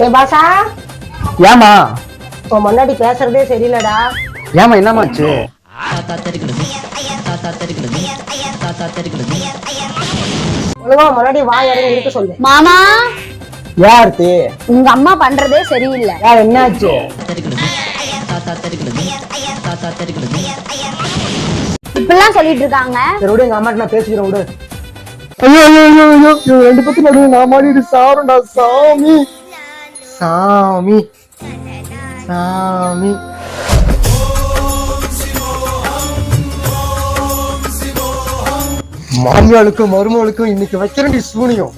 ஏ பாஷா, ஏமா உன் முன்னாடி பேசுறதே சரியில்லடா. ஏமா என்னமாச்சு? ஒழுங்கா முன்னாடி வாய் இறங்கி இருக்க சொல்லு. மாமா, யாருத்து? உங்க அம்மா பண்றதே சரியில்லை. யார் என்னாச்சு? இப்படிலாம் சொல்லிட்டு இருக்காங்க. சரி விடு, எங்க அம்மாட்ட நான் பேசிக்கிறேன் விடு. ஐயோ ஐயோ ஐயோ ஐயோ, இவங்க ரெண்டு பத்தி நடுவு நான் மாடி சாருண்டா சாமி சாமி சாமி. மாரியாளுக்கும் மருமகளுக்கும் இன்னைக்கு வைக்கிறேன் சூனியம்.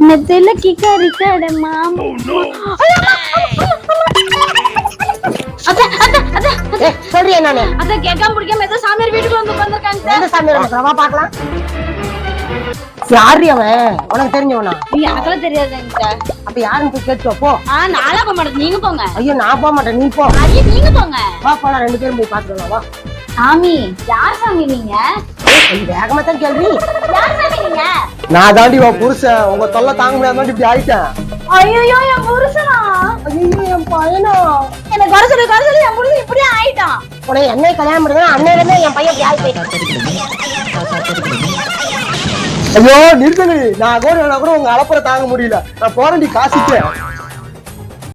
நெத்தில கிக்கரிக்கட மாமா. சொல்றியா நானு? அத கேட்காம பிடிக்காம ஏதோ சாமியார் வீட்டுக்கு வந்து உட்கார்ந்திருக்காங்க. எந்த சாமியார் வந்திருக்கான்? வா பார்க்கலாம். யாரு அவன்? உனக்கு தெரிஞ்சவனா? எனக்கெல்லாம் தெரியாதுங்க. அப்ப யாருன்னு போய் கேட்டு போ. நாளா போக மாட்டேன், நீங்க போங்க. ஐயோ நான் போக மாட்டேன், நீ போ. ஐயோ நீங்க போங்க. வா போலாம், ரெண்டு பேரும் போய் பாத்துக்கலாம். வா. சாமி, யார் சாமி நீங்க? கொஞ்சம் வேகமா தான் கேள்வி. யார் சாமி நீங்க? நான் தாண்டி உன் புருஷன், உங்க தொல்லை தாங்க முடியாத இப்படி ஆயிட்டேன். ஐயோ என் புருஷனா? ஐயோ என் பையனா? என்ன குறை சொல்லி என் புருஷன் இப்படியே ஆயிட்டான். உனக்கு என்னை கல்யாணம் பண்ணுங்க, அன்னையில இருந்து என் பையன் இப்படி ஆயிட்டேன். ஐயோ நிறுத்தணி, நான் கூட உங்க அலப்பறை தாங்க முடியல. நான் போறேன்டி காசிக்கு.